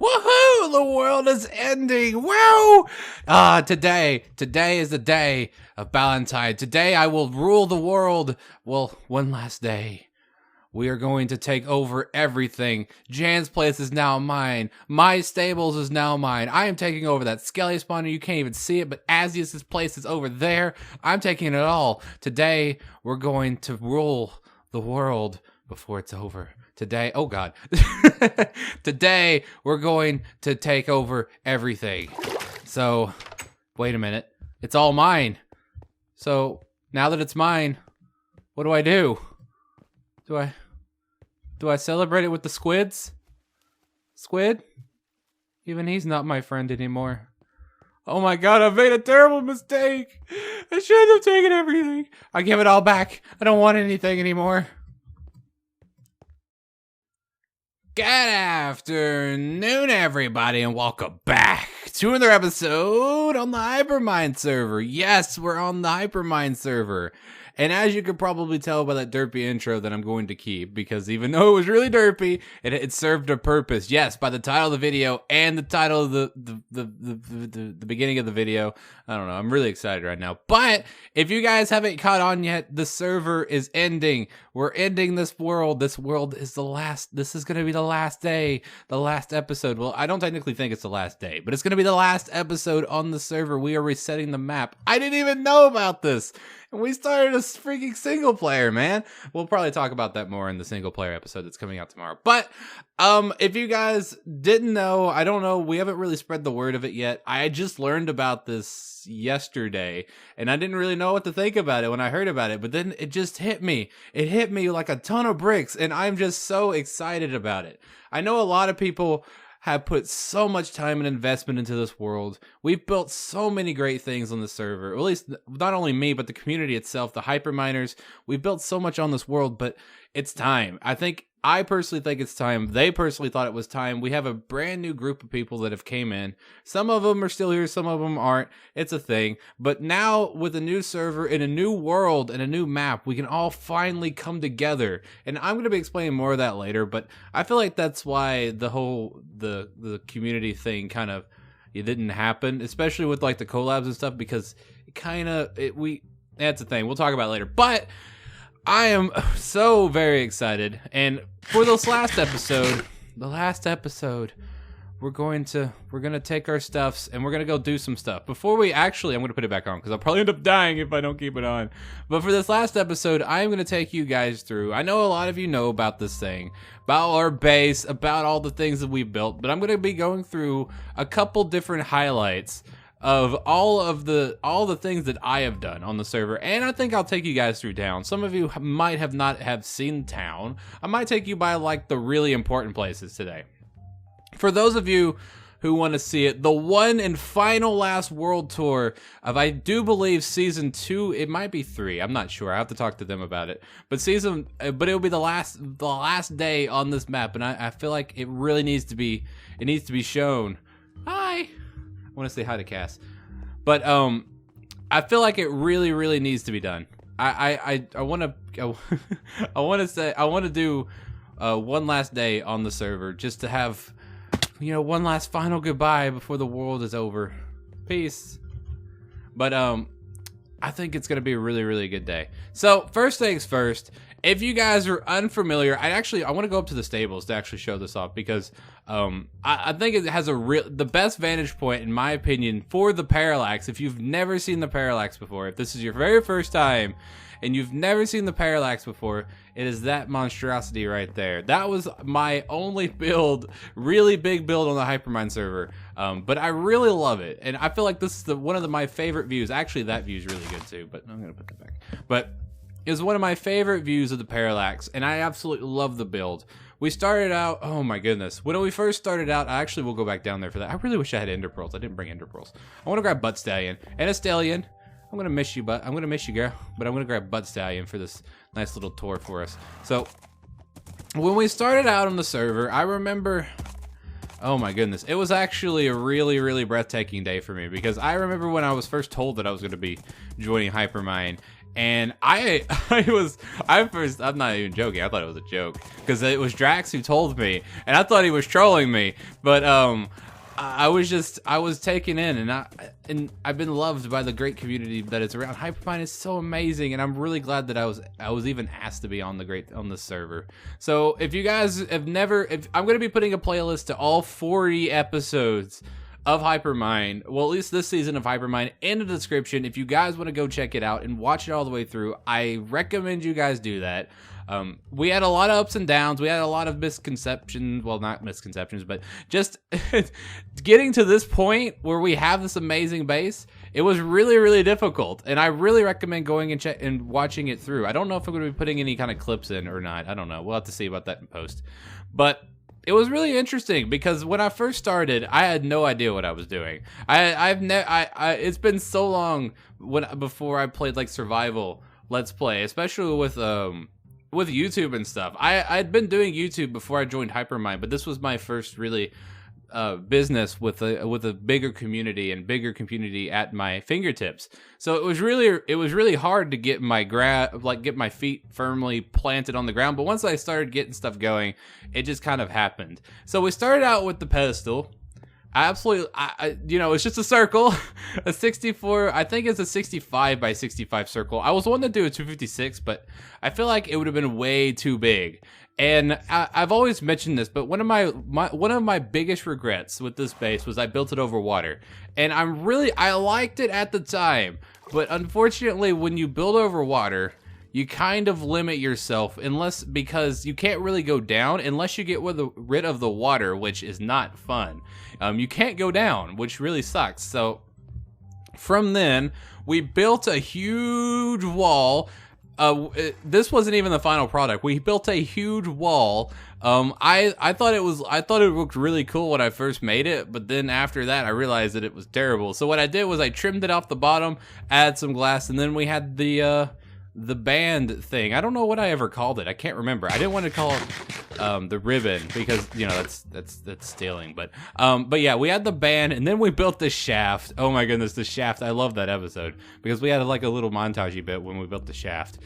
Woohoo! The world is ending. Wow! Today is the day of Valentine. Today I will rule the world. Well, one last day. We are going to take over everything. Jan's place is now mine. My stables is now mine. I am taking over that skelly spawner. You can't even see it, but Azius's place is over there. I'm taking it all. Today, we're going to rule the world before it's over. Today, oh God. Today, we're going to take over everything. So, wait a minute. It's all mine. So, now that it's mine, what do I do? Do I celebrate it with the squids? Squid? Even he's not my friend anymore. Oh my God, I made a terrible mistake. I shouldn't have taken everything. I give it all back. I don't want anything anymore. Good afternoon, everybody, and welcome back to another episode on the Hypermine server. Yes, we're on the Hypermine server. And as you could probably tell by that derpy intro that I'm going to keep, because even though it was really derpy, it served a purpose. Yes, by the title of the video and the title of the beginning of the video. I don't know. I'm really excited right now. But if you guys haven't caught on yet, the server is ending. We're ending this world. This world is the last. This is going to be the last day, the last episode. Well, I don't technically think it's the last day, but it's going to be the last episode on the server. We are resetting the map. I didn't even know about this. And we started a freaking single player, man. We'll probably talk about that more in the single player episode that's coming out tomorrow. But if you guys didn't know, I don't know, we haven't really spread the word of it yet. I just learned about this yesterday, and I didn't really know what to think about it when I heard about it. But then it just hit me. It hit me like a ton of bricks, and I'm just so excited about it. I know a lot of people have put so much time and investment into this world. We've built so many great things on the server, or at least not only me, but the community itself, the Hyperminers. We've built so much on this world, but it's time. I personally think it's time. They personally thought it was time. We have a brand new group of people that have came in. Some of them are still here, some of them aren't. It's a thing. But now with a new server in a new world and a new map, we can all finally come together. And I'm going to be explaining more of that later, but I feel like that's why the whole the community thing kind of it didn't happen, especially with like the collabs and stuff, because that's a thing. We'll talk about it later. But I am so very excited, and for this last episode, we're gonna take our stuffs and we're gonna go do some stuff. Before we I'm gonna put it back on because I'll probably end up dying if I don't keep it on. But for this last episode, I am gonna take you guys through. I know a lot of you know about this thing, about our base, about all the things that we built, but I'm gonna be going through a couple different highlights of all the things that I have done on the server, and I think I'll take you guys through town. Some of you might not have seen town. I might take you by like the really important places today. For those of you who want to see it, the one and final last world tour of, I do believe, season 2, it might be 3, I'm not sure, I have to talk to them about it, but it'll be the last day on this map, and I feel like it really needs to be shown. Hi. I want to say hi to Cass, but I feel like it really, really needs to be done. I want to do one last day on the server just to have, one last final goodbye before the world is over. Peace. But I think it's gonna be a really, really good day. So first things first. If you guys are unfamiliar, I want to go up to the stables to actually show this off, because I think it has the best vantage point, in my opinion, for the parallax. If you've never seen the parallax before, if this is your very first time and you've never seen the parallax before, it is that monstrosity right there. That was my only build, really big build on the Hypermine server, but I really love it, and I feel like this is one of my favorite views. Actually, that view is really good too, but I'm gonna put that back. But is one of my favorite views of the parallax, and I absolutely love the build. We started out, oh my goodness, when we first started out, I actually will go back down there for that. I really wish I had ender pearls. I didn't bring ender pearls. I want to grab butt stallion and a stallion. I'm gonna miss you, girl, but I'm gonna grab butt stallion for this nice little tour for us. So when we started out on the server, I remember, oh my goodness, it was actually a really, really breathtaking day for me, because I remember when I was first told that I was going to be joining Hypermine, And I'm not even joking. I thought it was a joke because it was Drax who told me, and I thought he was trolling me. But I was taken in, and I've been loved by the great community that is around. Hypermine is so amazing, and I'm really glad that I was even asked to be on the server. So if you guys have never, I'm going to be putting a playlist to all 40 episodes of Hypermine, well, at least this season of Hypermine, in the description. If you guys want to go check it out and watch it all the way through, I recommend you guys do that. We had a lot of ups and downs. We had a lot of misconceptions. Well, not misconceptions, but just getting to this point where we have this amazing base. It was really, really difficult, and I really recommend going and watching it through. I don't know if I'm going to be putting any kind of clips in or not. I don't know. We'll have to see about that in post. But it was really interesting because when I first started, I had no idea what I was doing. It's been so long before I played like survival Let's Play, especially with YouTube and stuff. I'd been doing YouTube before I joined Hypermine, but this was my first really business with a bigger community at my fingertips. So it was really hard to get my feet firmly planted on the ground. But once I started getting stuff going, it just kind of happened. So we started out with the pedestal. It's just a circle, a 64. I think it's a 65 by 65 circle. I was wanting to do a 256, but I feel like it would have been way too big. And I've always mentioned this, but one of my biggest regrets with this base was I built it over water. And I liked it at the time, but unfortunately, when you build over water, you kind of limit yourself because you can't really go down unless you get rid of the water, which is not fun. You can't go down, which really sucks. So from then, we built a huge wall. This wasn't even the final product. We built a huge wall. I thought it looked really cool when I first made it, but then after that, I realized that it was terrible. So what I did was I trimmed it off the bottom, added some glass, and then we had the band thing. I don't know what I ever called it. I can't remember. I didn't want to call it the ribbon because that's stealing. But yeah, we had the band, and then we built the shaft. Oh my goodness, the shaft! I love that episode because we had like a little montagey bit when we built the shaft.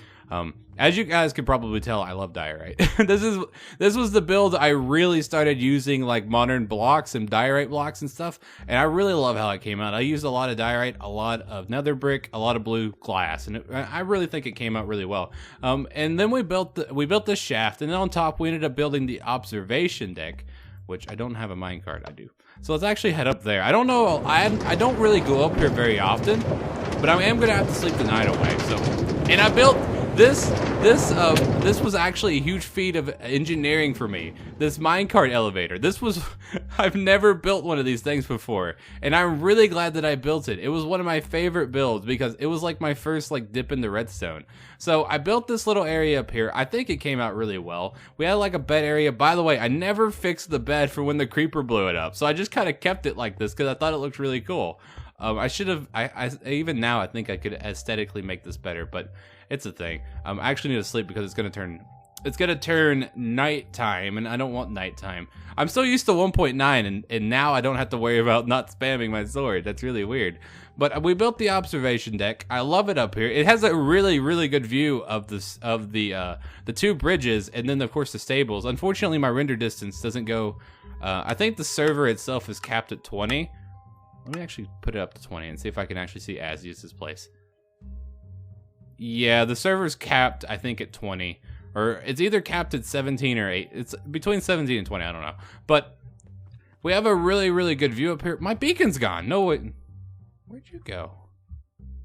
As you guys could probably tell, I love diorite. This was the build I really started using, like modern blocks and diorite blocks and stuff, and I really love how it came out. I used a lot of diorite, a lot of nether brick, a lot of blue glass, and I really think it came out really well. And then we built the shaft, and then on top we ended up building the observation deck, which I don't have a minecart. I do. So let's actually head up there. I don't know. I don't really go up here very often, but I am gonna have to sleep the night away. So, and I built. This was actually a huge feat of engineering for me. This minecart elevator. I've never built one of these things before, and I'm really glad that I built it. It was one of my favorite builds because it was like my first dip into redstone. So I built this little area up here. I think it came out really well. We had like a bed area. By the way, I never fixed the bed for when the creeper blew it up, so I just kind of kept it like this because I thought it looked really cool. I should have. Even now, I think I could aesthetically make this better, but it's a thing. I actually need to sleep because it's gonna turn nighttime, and I don't want nighttime. I'm so used to 1.9, and now I don't have to worry about not spamming my sword. That's really weird. But we built the observation deck. I love it up here. It has a really, really good view of the two bridges, and then of course the stables. Unfortunately, my render distance doesn't go. I think the server itself is capped at 20. Let me actually put it up to 20 and see if I can actually see Azius's place. Yeah, the server's capped, I think, at 20. Or it's either capped at 17 or 8. It's between 17 and 20, I don't know. But we have a really, really good view up here. My beacon's gone. No, wait. Where'd you go?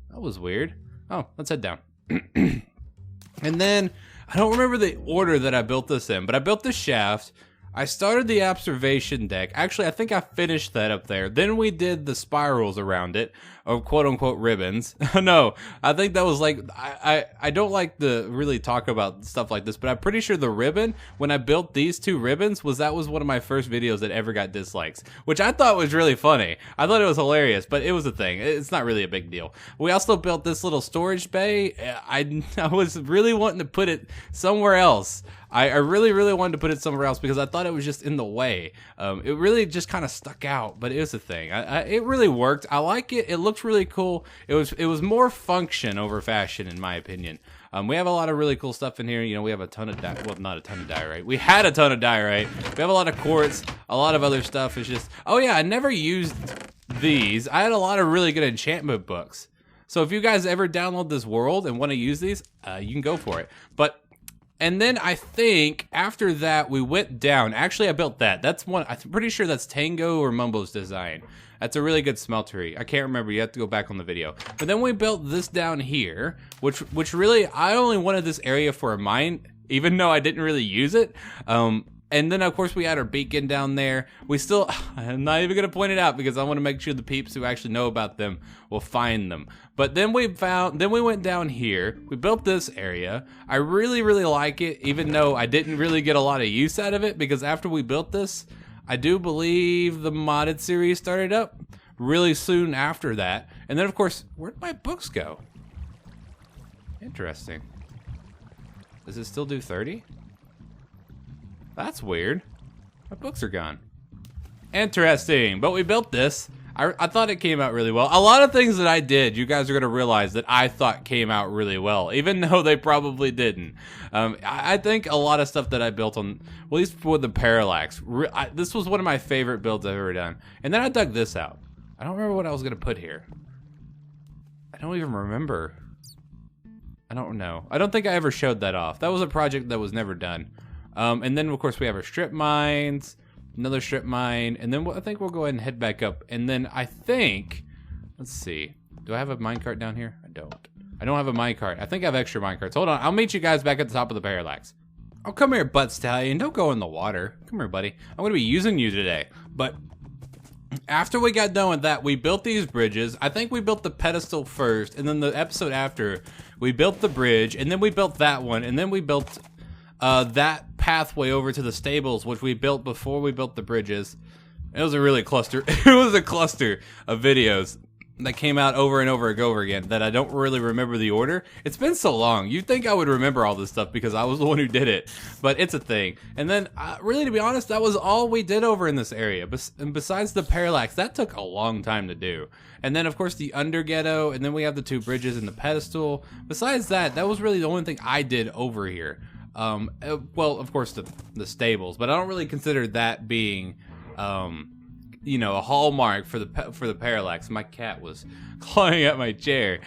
That was weird. Oh, let's head down. And then, I don't remember the order that I built this in, but I built the shaft. I started the observation deck. Actually, I think I finished that up there. Then we did the spirals around it, or quote-unquote ribbons. No, I think that was I don't like to really talk about stuff like this, but I'm pretty sure the ribbon, when I built these two ribbons, that was one of my first videos that ever got dislikes, which I thought was really funny. I thought it was hilarious, but it was a thing. It's not really a big deal. We also built this little storage bay. I was really wanting to put it somewhere else. I really, really wanted to put it somewhere else because I thought it was just in the way. It really just kind of stuck out, but it was a thing. It really worked. I like it. It looked looked really cool. It was more function over fashion, in my opinion. We have a lot of really cool stuff in here. You know, we have a ton of well, not a ton of diorite. We had a ton of diorite. We have a lot of quartz, a lot of other stuff. It's just, oh yeah, I never used these. I had a lot of really good enchantment books. So if you guys ever download this world and want to use these, you can go for it. And then I think after that we went down. Actually, I built that. That's one. I'm pretty sure that's Tango or Mumbo's design. That's a really good smeltery. I can't remember. You have to go back on the video. But then we built this down here, which really I only wanted this area for a mine, even though I didn't really use it. And then, of course, we had our beacon down there. We still, I'm not even going to point it out because I want to make sure the peeps who actually know about them will find them. But then we went down here. We built this area. I really, really like it, even though I didn't really get a lot of use out of it because after we built this, I do believe the modded series started up really soon after that. And then, of course, where'd my books go? Interesting. Does it still do 30? That's weird. My books are gone. Interesting, but we built this. I thought it came out really well. A lot of things that I did, you guys are going to realize that I thought came out really well, even though they probably didn't. I think a lot of stuff that I built on, well, at least for the parallax, this was one of my favorite builds I've ever done. And then I dug this out. I don't remember what I was going to put here. I don't even remember. I don't know. I don't think I ever showed that off. That was a project that was never done. And then, of course, we have our strip mines, another strip mine, and then I think we'll go ahead and head back up. And then I think, let's see, do I have a minecart down here? I don't. I don't have a minecart. I think I have extra minecarts. Hold on, I'll meet you guys back at the top of the parallax. Oh, come here, butt stallion. Don't go in the water. Come here, buddy. I'm going to be using you today. But after we got done with that, we built these bridges. I think we built the pedestal first, and then the episode after, we built the bridge, and then we built that one, and then we built that pathway over to the stables, which we built before we built the bridges. It was a really cluster. It was a cluster of videos that came out over and over again that I don't really remember the order. It's been so long. You'd think I would remember all this stuff because I was the one who did it, but it's a thing. And then, really, to be honest, that was all we did over in this area. And besides the parallax, that took a long time to do. And then, of course, the under ghetto, and then we have the two bridges and the pedestal. Besides that, that was really the only thing I did over here. Well, of course, the stables, but I don't really consider that being, you know, a hallmark for the parallax. My cat was clawing at my chair.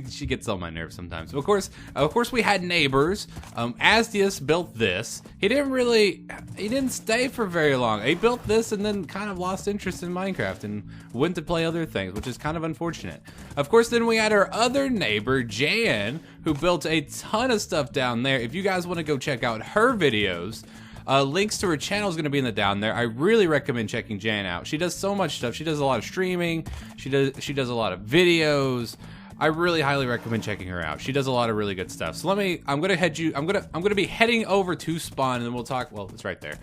She gets on my nerves sometimes. Of course, we had neighbors. Asdius built this. He didn't stay for very long. He built this and then kind of lost interest in Minecraft and went to play other things, which is kind of unfortunate. Of course, then we had our other neighbor, Jan, who built a ton of stuff down there. If you guys want to go check out her videos, links to her channel is going to be in the down there. I really recommend checking Jan out. She does so much stuff. She does a lot of streaming. She does a lot of videos. I really highly recommend checking her out. She does a lot of really good stuff. So I'm gonna be heading over to spawn, and then we'll talk. Well, it's right there.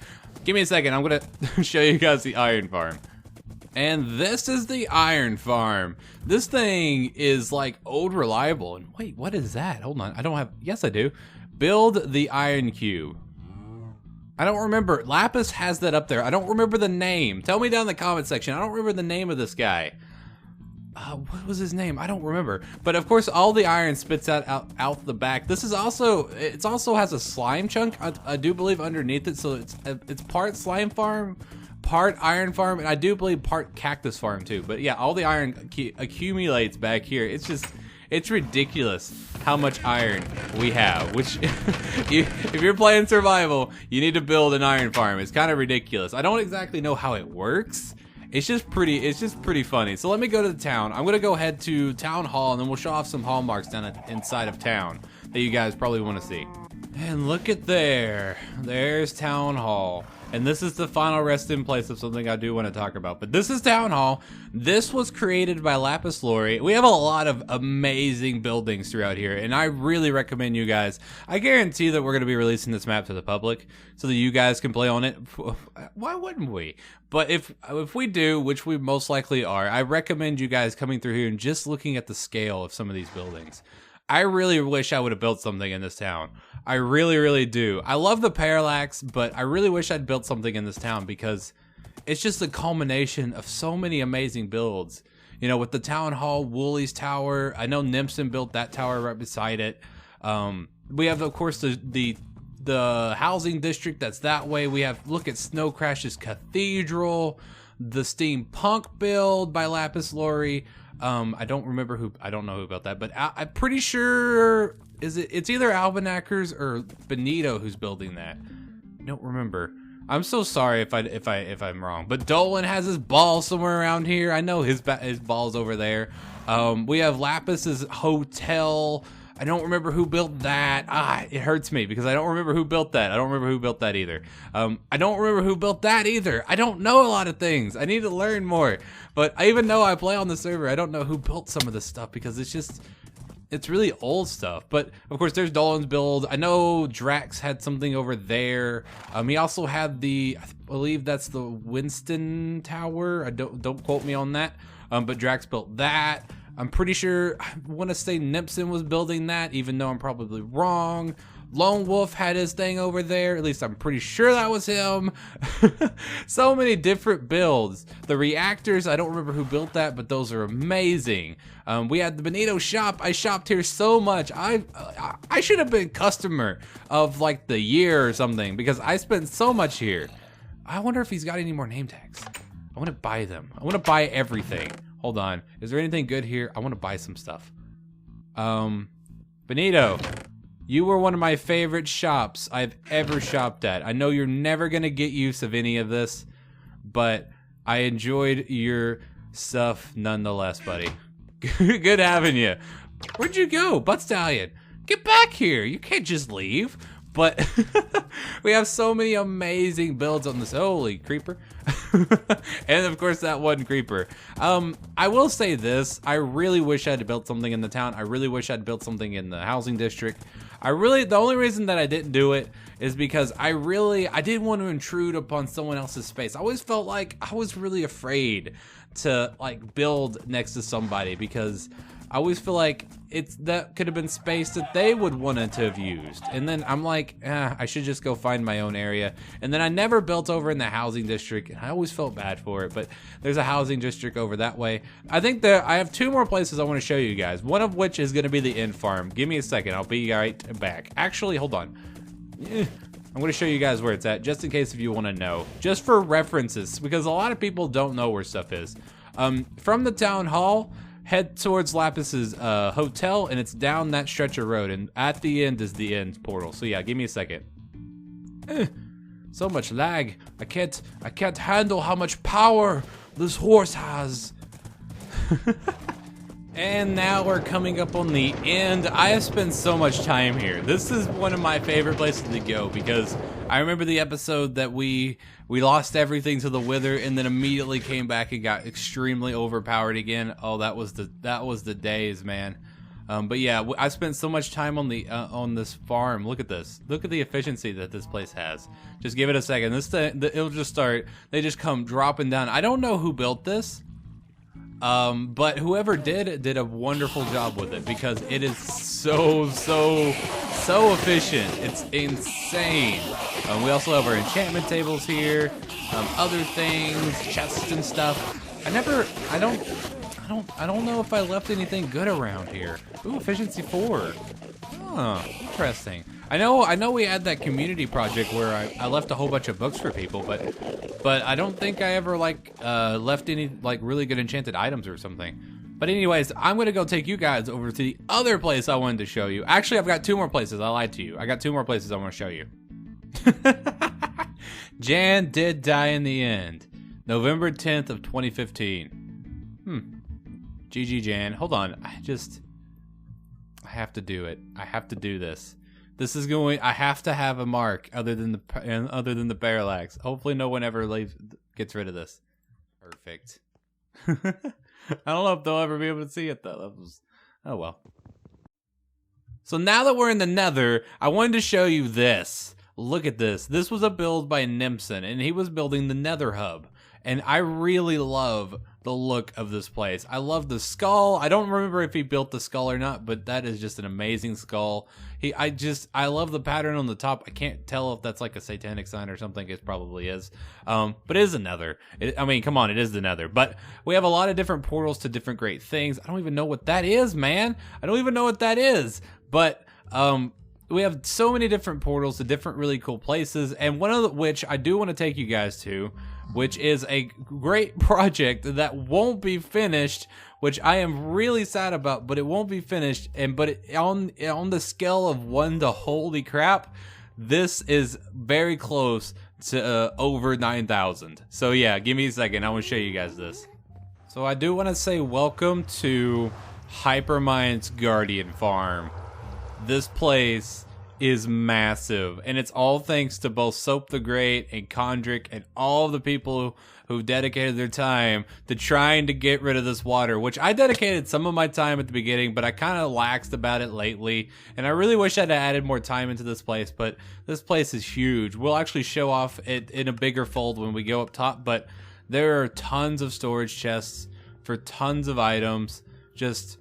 Give me a second. I'm gonna show you guys the iron farm. And this is the iron farm. This thing is like old reliable. And wait, what is that? Hold on. I don't have. Yes, I do. Build the iron cube. I don't remember. Lapis has that up there. I don't remember the name. Tell me down in the comment section. I don't remember the name of this guy. What was his name? I don't remember. But of course, all the iron spits out the back. This is also, it also has a slime chunk, I do believe, underneath it. So it's part slime farm, part iron farm, and I do believe part cactus farm too. But yeah, all the iron accumulates back here. It's ridiculous how much iron we have, which if you're playing survival, you need to build an iron farm. It's kind of ridiculous. I don't exactly know how it works. It's just pretty funny. So let me go to the town. I'm gonna go head to town hall, and then we'll show off some hallmarks down inside of town that you guys probably want to see. And look at there. There's town hall. And this is the final resting place of something I do want to talk about. But this is Town Hall. This was created by Lapis Lazuli. We have a lot of amazing buildings throughout here, and I really recommend you guys. I guarantee that we're going to be releasing this map to the public so that you guys can play on it. Why wouldn't we? But if we do, which we most likely are, I recommend you guys coming through here and just looking at the scale of some of these buildings. I really wish I would have built something in this town. I really, really do. I love the parallax, but I really wish I'd built something in this town because it's just a culmination of so many amazing builds. You know, with the town hall, Woolly's tower. I know Nimson built that tower right beside it. We have, of course, the housing district that's that way. We have, look at Snow Crash's cathedral, the steampunk build by Lapis Lazuli. I don't know who built that, but I'm pretty sure it's either Albanakers or Benito who's building that. I don't remember. I'm so sorry if I'm wrong. But Dolan has his ball somewhere around here. I know his ball's over there. We have Lapis's hotel. I don't remember who built that. It hurts me because I don't remember who built that. I don't remember who built that either. I don't remember who built that either. I don't know a lot of things. I need to learn more. But even though I play on the server, I don't know who built some of this stuff because it's really old stuff. But of course, there's Dolan's build. I know Drax had something over there. He also had I believe that's the Winston Tower. I don't quote me on that. But Drax built that. I'm pretty sure, I want to say Nipson was building that, even though I'm probably wrong. Lone Wolf had his thing over there. At least I'm pretty sure that was him. So many different builds. The reactors, I don't remember who built that, but those are amazing. We had the Benito shop. I shopped here so much. I should have been customer of like the year or something because I spent so much here. I wonder if he's got any more name tags. I want to buy them. I want to buy everything. Hold on. Is there anything good here? I want to buy some stuff. Benito, you were one of my favorite shops I've ever shopped at. I know you're never going to get use of any of this, but I enjoyed your stuff nonetheless, buddy. Good having you. Where'd you go, Butt Stallion? Get back here. You can't just leave. But we have so many amazing builds on this. Holy creeper. And of course that one creeper. I will say this. I really wish I had built something in the town. I really wish I'd built something in the housing district. The only reason that I didn't do it is because I didn't want to intrude upon someone else's space. I always felt like I was really afraid to like build next to somebody because I always feel like that could have been space that they would wanted to have used. And then I'm like, I should just go find my own area. And then I never built over in the housing district, and I always felt bad for it, but there's a housing district over that way. I think I have 2 more places I want to show you guys, one of which is going to be the end farm. Give me a second, I'll be right back. Actually, hold on. I'm going to show you guys where it's at, just in case if you want to know. Just for references, because a lot of people don't know where stuff is. From the town hall, head towards Lapis's hotel, and it's down that stretch of road, and at the end is the end portal. So yeah, give me a second. So much lag. I can't handle how much power this horse has. And now we're coming up on the end. I have spent so much time here. This is one of my favorite places to go because I remember the episode that we lost everything to the Wither and then immediately came back and got extremely overpowered again. Oh, that was the days, man. But yeah, I spent so much time on this farm. Look at this. Look at the efficiency that this place has. Just give it a second. It'll just start. They just come dropping down. I don't know who built this. But whoever did a wonderful job with it because it is so efficient. It's insane. We also have our enchantment tables here, other things, chests and stuff. I don't know if I left anything good around here. Ooh, efficiency 4. Oh, interesting. I know we had that community project where I left a whole bunch of books for people, but I don't think I ever left any really good enchanted items or something. But anyways, I'm gonna go take you guys over to the other place I wanted to show you. Actually, I've got 2 more places. I lied to you. I got 2 more places I want to show you. Jan did die in the end. November 10th of 2015. GG Jan. Hold on. I have to do it. I have to do this. I have to have a mark other than the parallax. Hopefully no one ever gets rid of this. Perfect. I don't know if they'll ever be able to see it though. Oh well. So now that we're in the Nether, I wanted to show you this. Look at this. This was a build by Nimson, and he was building the Nether hub. And I really love the look of this place. I love the skull. I don't remember if he built the skull or not, but that is just an amazing skull. I love the pattern on the top. I can't tell if that's like a satanic sign or something. It probably is. But it is the Nether. I mean, come on, it is the Nether. But we have a lot of different portals to different great things. I don't even know what that is, man. I don't even know what that is. But we have so many different portals to different really cool places, and one of which I do want to take you guys to, which is a great project that won't be finished, which I am really sad about, but it won't be finished. On the scale of 1 to holy crap, this is very close to over 9,000. So yeah, give me a second. I want to show you guys this. So I do want to say welcome to Hypermine's Guardian Farm. This place is massive, and it's all thanks to both Soap the Great and Condrick and all of the people who dedicated their time to trying to get rid of this water, which I dedicated some of my time at the beginning, but I kind of laxed about it lately, and I really wish I'd added more time into this place, but this place is huge. We'll actually show off it in a bigger fold when we go up top, but there are tons of storage chests for tons of items, just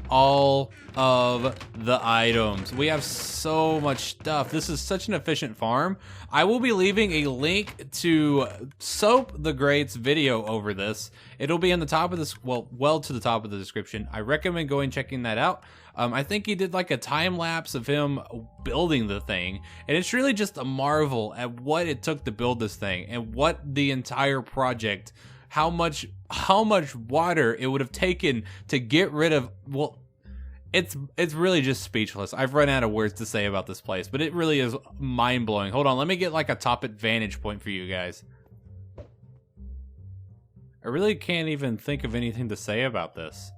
all of the items. We have so much stuff. This is such an efficient farm. I will be leaving a link to Soap the Great's video over this. It'll be in the top of this, well to the top of the description. I recommend going checking that out. I think he did like a time lapse of him building the thing, and it's really just a marvel at what it took to build this thing and what the entire project, how much water it would have taken to get rid of. Well, it's really just speechless. I've run out of words to say about this place, but it really is mind-blowing. Hold on, let me get like a top vantage point for you guys. I really can't even think of anything to say about this.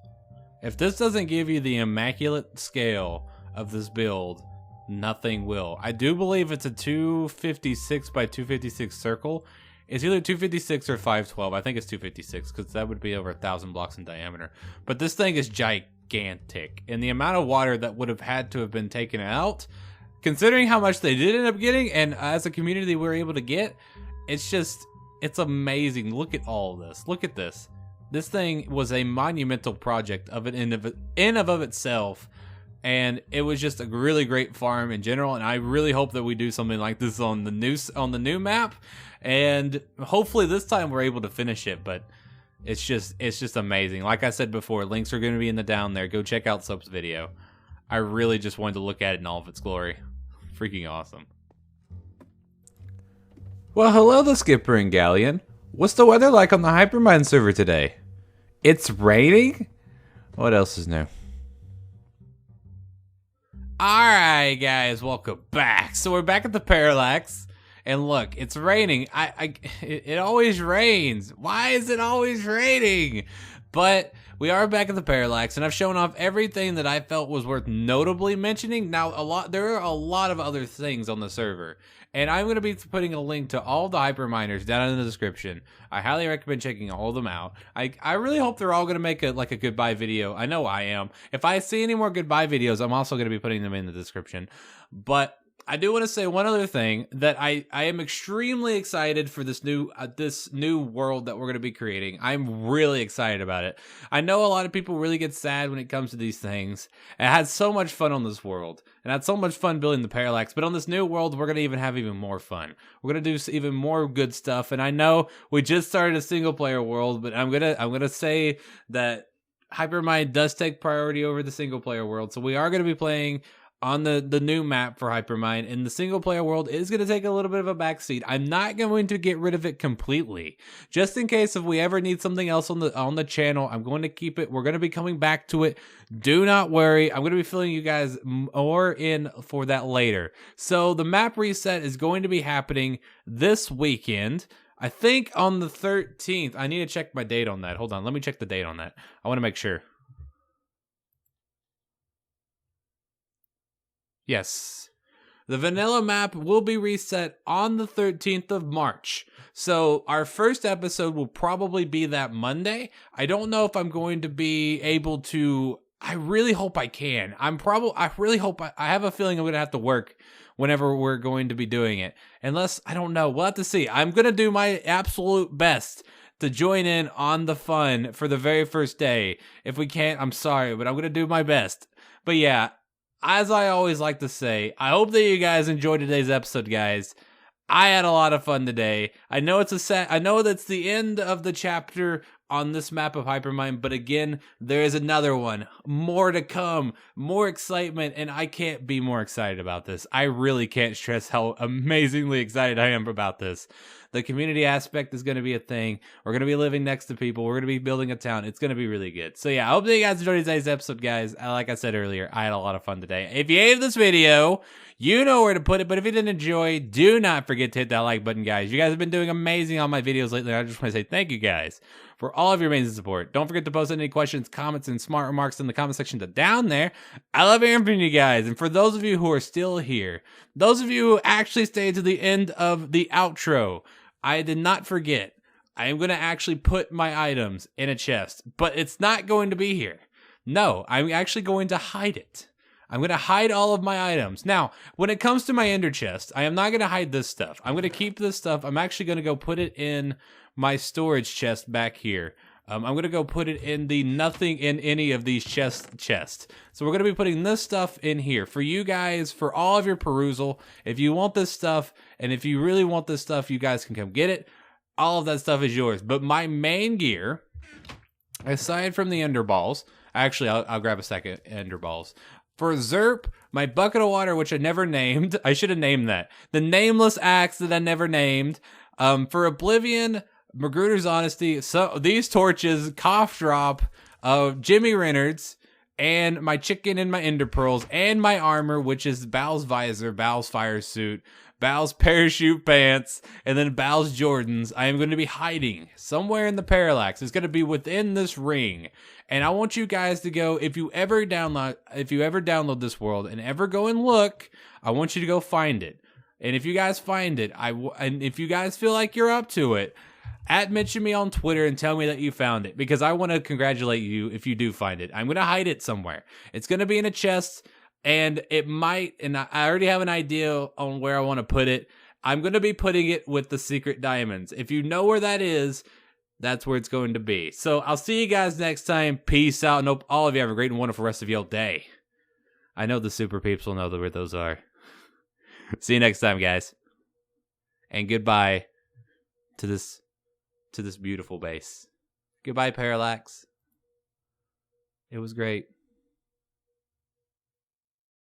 If this doesn't give you the immaculate scale of this build, nothing will. I do believe it's a 256 by 256 circle. It's either 256 or 512. I think it's 256 because that would be over 1,000 blocks in diameter. But this thing is gigantic, and the amount of water that would have had to have been taken out, considering how much they did end up getting, and as a community we were able to get, it's amazing. Look at all of this. Look at this. This thing was a monumental project in of itself. And it was just a really great farm in general, and I really hope that we do something like this on the new map, and hopefully this time we're able to finish it. But it's just amazing. Like I said before, links are going to be in the down there. Go check out Soap's video. I really just wanted to look at it in all of its glory. Freaking awesome. Well, hello, the Skipper and Galleon. What's the weather like on the Hypermine server today? It's raining? What else is new? Alright guys, welcome back. So we're back at the Parallax, and look, it's raining. It always rains. Why is it always raining? But we are back at the Parallax, and I've shown off everything that I felt was worth notably mentioning. Now, there are a lot of other things on the server, and I'm going to be putting a link to all the Hyperminers down in the description. I highly recommend checking all of them out. I really hope they're all going to make a goodbye video. I know I am. If I see any more goodbye videos, I'm also going to be putting them in the description. But I do want to say one other thing, that I am extremely excited for this new world that we're going to be creating. I'm really excited about it. I know a lot of people really get sad when it comes to these things. I had so much fun on this world, and I had so much fun building the Parallax, but on this new world, we're going to have even more fun. We're going to do even more good stuff, and I know we just started a single-player world, but I'm gonna say that Hypermine does take priority over the single-player world, so we are going to be playing on the new map for Hypermine, and the single player world is going to take a little bit of a backseat. I'm not going to get rid of it completely, just in case if we ever need something else on the channel. I'm going to keep it. We're going to be coming back to it. Do not worry. I'm going to be filling you guys more in for that later. So the map reset is going to be happening this weekend. I think on the 13th. I need to check my date on that. Hold on. Let me check the date on that. I want to make sure. Yes. The vanilla map will be reset on the 13th of March. So our first episode will probably be that Monday. I don't know if I'm going to be able to. I really hope I can. I have a feeling I'm going to have to work whenever we're going to be doing it. Unless, I don't know. We'll have to see. I'm going to do my absolute best to join in on the fun for the very first day. If we can't, I'm sorry, but I'm going to do my best. But yeah, as I always like to say, I hope that you guys enjoyed today's episode, guys. I had a lot of fun today. I know I know that's the end of the chapter on this map of Hypermine, but again, there is another one. More to come, more excitement, and I can't be more excited about this. I really can't stress how amazingly excited I am about this. The community aspect is going to be a thing. We're going to be living next to people. We're going to be building a town. It's going to be really good. So yeah, I hope that you guys enjoyed today's episode, guys. Like I said earlier, I had a lot of fun today. If you hated this video, you know where to put it, but if you didn't enjoy, do not forget to hit that like button, guys. You guys have been doing amazing on my videos lately. I just want to say thank you, guys, for all of your amazing support. Don't forget to post any questions, comments, and smart remarks in the comment section down there. I love hearing from you guys. And for those of you who are still here, those of you who actually stayed to the end of the outro, I did not forget. I am going to actually put my items in a chest, but it's not going to be here. No, I'm actually going to hide it. I'm going to hide all of my items. Now, when it comes to my ender chest, I am not going to hide this stuff. I'm going to keep this stuff. I'm actually going to go put it in my storage chest back here. I'm going to go put it in the nothing in any of these chests. So we're going to be putting this stuff in here for you guys, for all of your perusal. If you want this stuff, and if you really want this stuff, you guys can come get it. All of that stuff is yours. But my main gear, aside from the ender balls, actually, I'll grab a second ender balls. For Zerp, my bucket of water, which I never named. I should have named that. The nameless axe that I never named. For Oblivion, Magruder's Honesty, so these torches, Cough Drop, Jimmy Reynolds, and my chicken and my ender pearls, and my armor, which is Bal's visor, Bal's fire suit, Bal's parachute pants, and then Bal's Jordans. I am going to be hiding somewhere in the parallax. It's going to be within this ring. And I want you guys to go, if you ever download this world and ever go and look, I want you to go find it. And if you guys find it, and if you guys feel like you're up to it, mention me on Twitter and tell me that you found it, because I want to congratulate you if you do find it. I'm going to hide it somewhere. It's going to be in a chest, and it might, and I already have an idea on where I want to put it. I'm going to be putting it with the secret diamonds. If you know where that is, that's where it's going to be. So I'll see you guys next time. Peace out, and hope all of you have a great and wonderful rest of your day. I know the super peeps will know where those are. See you next time, guys. And goodbye to this beautiful base. Goodbye, Parallax. It was great.